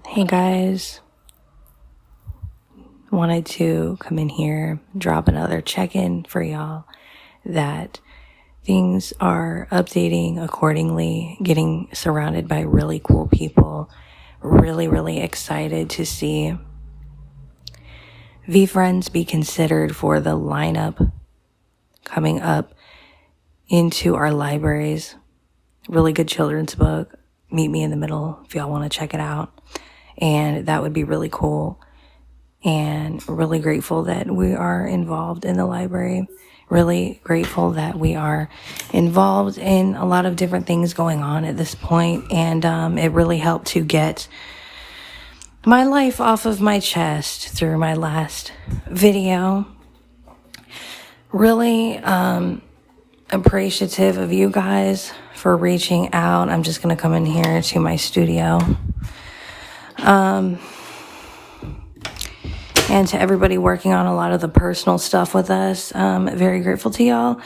Hey guys, wanted to come in here, drop another check-in for y'all that things are updating accordingly, getting surrounded by really cool people. Really excited to see VeeFriends be considered for the lineup coming up into our libraries. Really good children's book. Meet Me in the Middle if y'all want to check it out. And that would be really cool. And really grateful that we are involved in the library. Really grateful that we are involved in a lot of different things going on at this point. And it really helped to get my life off of my chest through my last video. Really appreciative of you guys for reaching out. I'm just going to come in here to my studio. And to everybody working on a lot of the personal stuff with us. Very grateful to y'all.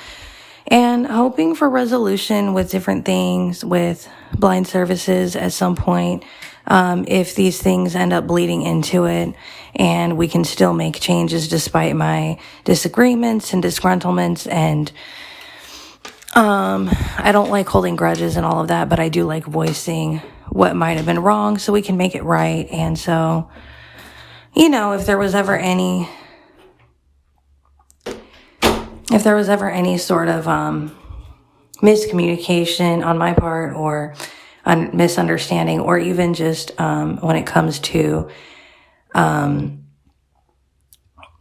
And hoping for resolution with different things with blind services at some point. If these things end up bleeding into it and we can still make changes despite my disagreements and disgruntlements. And I don't like holding grudges and all of that, but I do like voicing what might have been wrong so we can make it right. And so, you know, if there was ever any sort of miscommunication on my part or misunderstanding, or even just when it comes to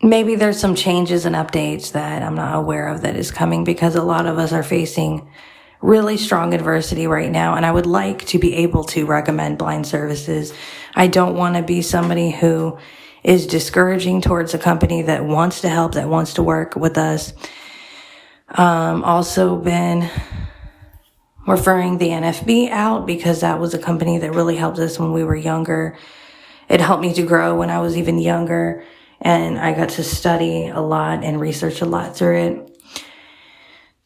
maybe there's some changes and updates that I'm not aware of that is coming, because a lot of us are facing really strong adversity right now. And I would like to be able to recommend blind services. I don't want to be somebody who is discouraging towards a company that wants to help, that wants to work with us. Also been referring the NFB out because that was a company that really helped us when we were younger. It helped me to grow when I was even younger, and I got to study a lot and research a lot through it.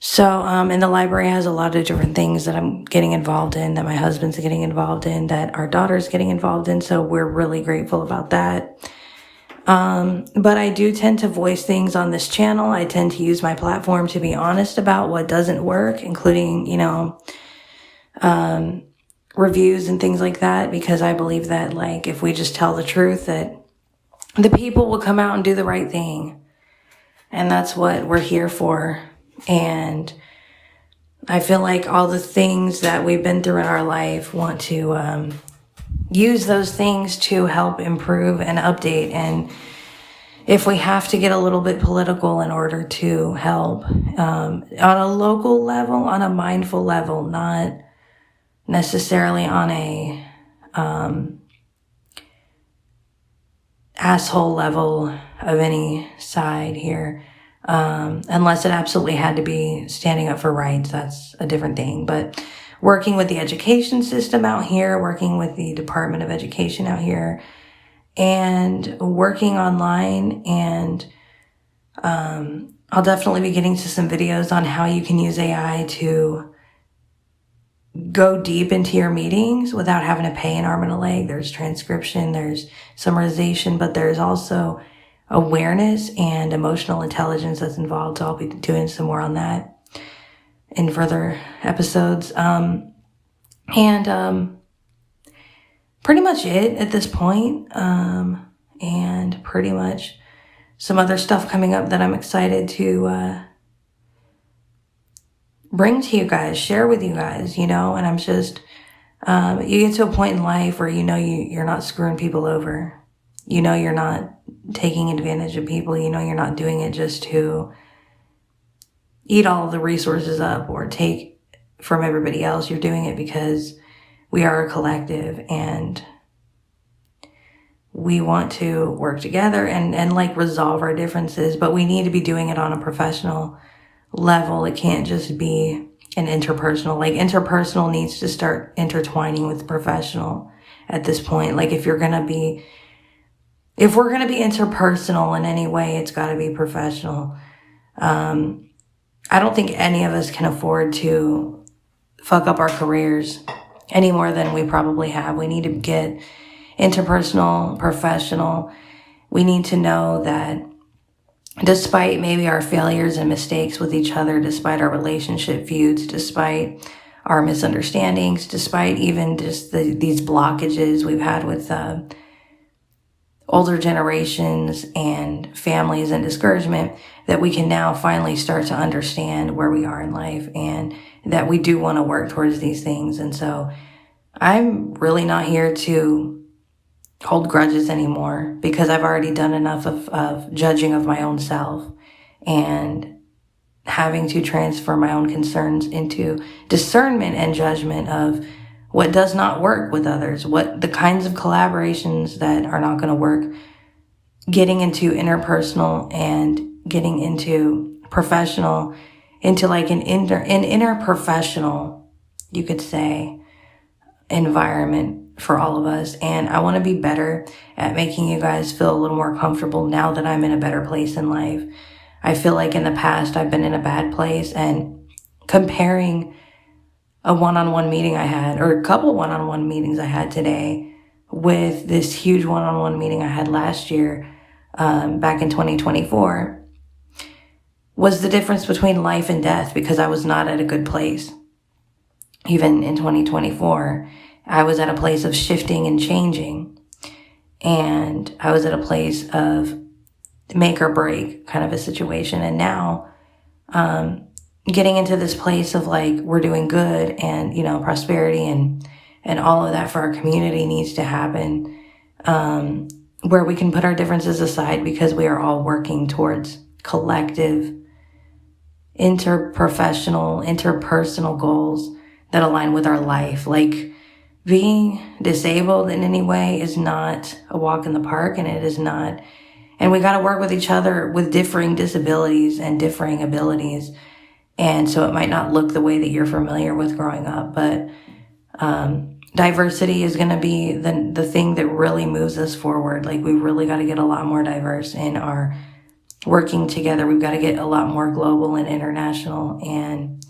So, and the library has a lot of different things that I'm getting involved in, that my husband's getting involved in, that our daughter's getting involved in. So we're really grateful about that. But I do tend to voice things on this channel. I tend to use my platform to be honest about what doesn't work, including, reviews and things like that, because I believe that, like, if we just tell the truth, that the people will come out and do the right thing. And that's what we're here for. And I feel like all the things that we've been through in our life want to use those things to help improve and update. And if we have to get a little bit political in order to help, on a local level, on a mindful level, not necessarily on a asshole level of any side here, unless it absolutely had to be standing up for rights. That's a different thing. But working with the education system out here, working with the Department of Education out here, and working online. And I'll definitely be getting to some videos on how you can use AI to go deep into your meetings without having to pay an arm and a leg. There's transcription, there's summarization, but there's also awareness and emotional intelligence that's involved. So I'll be doing some more on that in further episodes. Pretty much it at this point. And pretty much some other stuff coming up that I'm excited to bring to you guys, share with you guys, and I'm just, you get to a point in life where you're not screwing people over. You're not taking advantage of people. You're not doing it just to eat all of the resources up or take from everybody else. You're doing it because we are a collective and we want to work together and like resolve our differences, but we need to be doing it on a professional level. It can't just be an interpersonal. Like, interpersonal needs to start intertwining with professional at this point. Like, if we're going to be interpersonal in any way, it's got to be professional. I don't think any of us can afford to fuck up our careers any more than we probably have. We need to get interpersonal, professional. We need to know that despite maybe our failures and mistakes with each other, despite our relationship feuds, despite our misunderstandings, despite even just these blockages we've had with older generations and families and discouragement, that we can now finally start to understand where we are in life and that we do want to work towards these things. And so I'm really not here to hold grudges anymore, because I've already done enough of judging of my own self and having to transfer my own concerns into discernment and judgment of what does not work with others, what the kinds of collaborations that are not going to work, getting into interpersonal and getting into professional, into like an interprofessional, you could say, environment for all of us. And I want to be better at making you guys feel a little more comfortable now that I'm in a better place in life. I feel like in the past I've been in a bad place, and comparing a one-on-one meeting I had, or a couple one-on-one meetings I had today, with this huge one-on-one meeting I had last year, back in 2024, was the difference between life and death, because I was not at a good place. Even in 2024, I was at a place of shifting and changing, and I was at a place of make or break kind of a situation. And now, getting into this place of like, we're doing good, and, prosperity and all of that for our community needs to happen, where we can put our differences aside, because we are all working towards collective, interprofessional, interpersonal goals that align with our life. Like, being disabled in any way is not a walk in the park, and it is not, and we got to work with each other with differing disabilities and differing abilities. And so it might not look the way that you're familiar with growing up, but diversity is going to be the thing that really moves us forward. Like, we really got to get a lot more diverse in our working together. We've got to get a lot more global and international and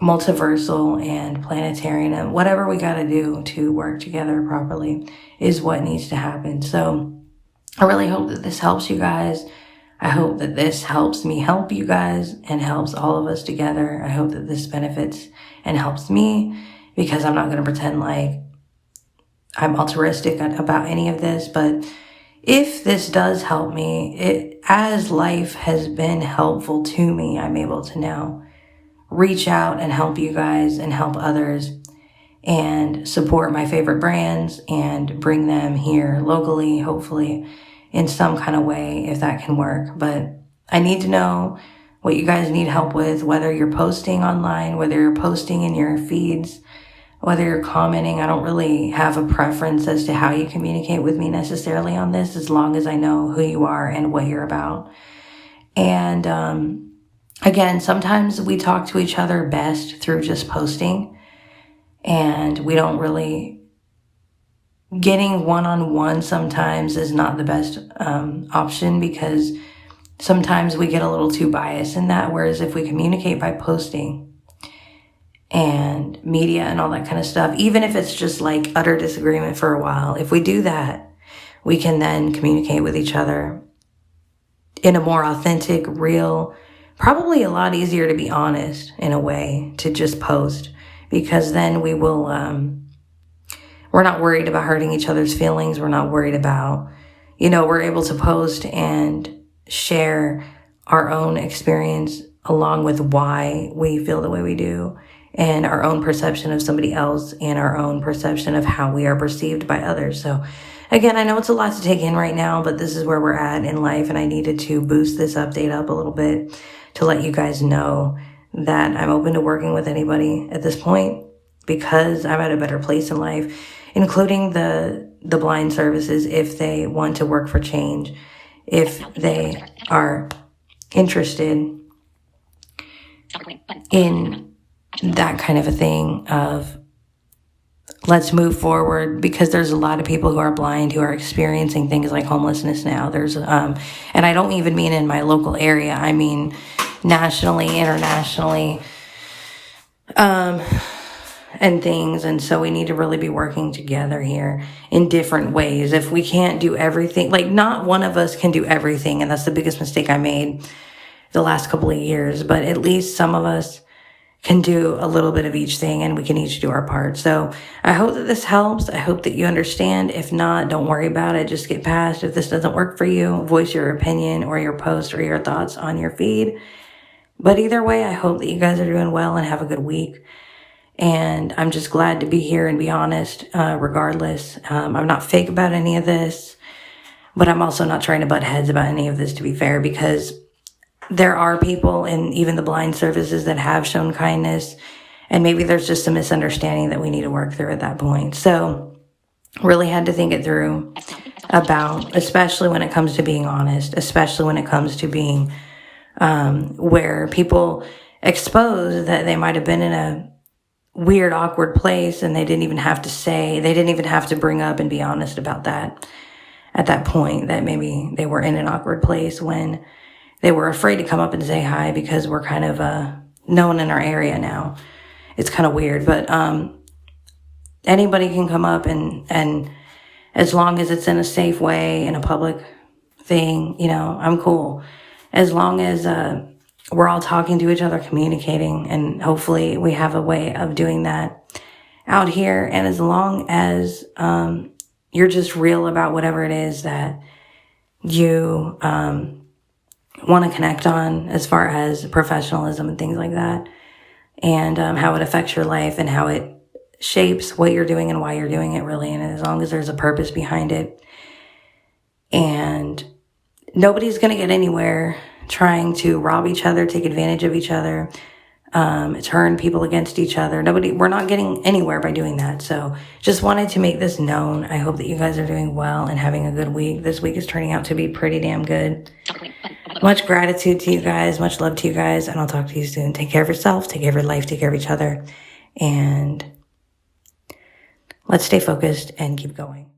multiversal and planetarian, and whatever we got to do to work together properly is what needs to happen. So I really hope that this helps you guys. I hope that this helps me help you guys and helps all of us together. I hope that this benefits and helps me, because I'm not going to pretend like I'm altruistic about any of this. But if this does help me, as life has been helpful to me, I'm able to now reach out and help you guys and help others and support my favorite brands and bring them here locally, hopefully in some kind of way, if that can work. But I need to know what you guys need help with, whether you're posting online, whether you're posting in your feeds, whether you're commenting. I don't really have a preference as to how you communicate with me necessarily on this, as long as I know who you are and what you're about. And again, sometimes we talk to each other best through just posting, and we don't really, getting one-on-one sometimes is not the best option, because sometimes we get a little too biased in that. Whereas if we communicate by posting and media and all that kind of stuff, even if it's just like utter disagreement for a while, if we do that, we can then communicate with each other in a more authentic, real, probably a lot easier to be honest in a way to just post, because then we will, we're not worried about hurting each other's feelings. We're not worried about, we're able to post and share our own experience along with why we feel the way we do, and our own perception of somebody else, and our own perception of how we are perceived by others. So again, I know it's a lot to take in right now, but this is where we're at in life, and I needed to boost this update up a little bit to let you guys know that I'm open to working with anybody at this point, because I'm at a better place in life, including the blind services, if they want to work for change, if they are interested in that kind of a thing of let's move forward, because there's a lot of people who are blind who are experiencing things like homelessness now. There's and I don't even mean in my local area, I mean nationally, internationally. and things. And so we need to really be working together here in different ways. If we can't do everything, like not one of us can do everything. And that's the biggest mistake I made the last couple of years, but at least some of us can do a little bit of each thing and we can each do our part. So I hope that this helps. I hope that you understand. If not, don't worry about it. Just get past. If this doesn't work for you, voice your opinion or your post or your thoughts on your feed. But either way, I hope that you guys are doing well and have a good week. And I'm just glad to be here and be honest, regardless. I'm not fake about any of this, but I'm also not trying to butt heads about any of this, to be fair, because there are people in even the blind services that have shown kindness, and maybe there's just a misunderstanding that we need to work through at that point. So really had to think it through about, especially when it comes to being honest, especially when it comes to being where people expose that they might have been in a weird, awkward place and they didn't even have to bring up and be honest about that at that point, that maybe they were in an awkward place when they were afraid to come up and say hi because we're kind of known in our area now. It's kind of weird, but anybody can come up and as long as it's in a safe way, in a public thing, I'm cool. As long as we're all talking to each other, communicating, and hopefully we have a way of doing that out here. And as long as you're just real about whatever it is that you want to connect on as far as professionalism and things like that, and how it affects your life and how it shapes what you're doing and why you're doing it, really. And as long as there's a purpose behind it, and nobody's going to get anywhere trying to rob each other, take advantage of each other, turn people against each other. We're not getting anywhere by doing that. So just wanted to make this known. I hope that you guys are doing well and having a good week. This week is turning out to be pretty damn good. Much gratitude to you guys, much love to you guys, and I'll talk to you soon. Take care of yourself, take care of your life, take care of each other, and let's stay focused and keep going.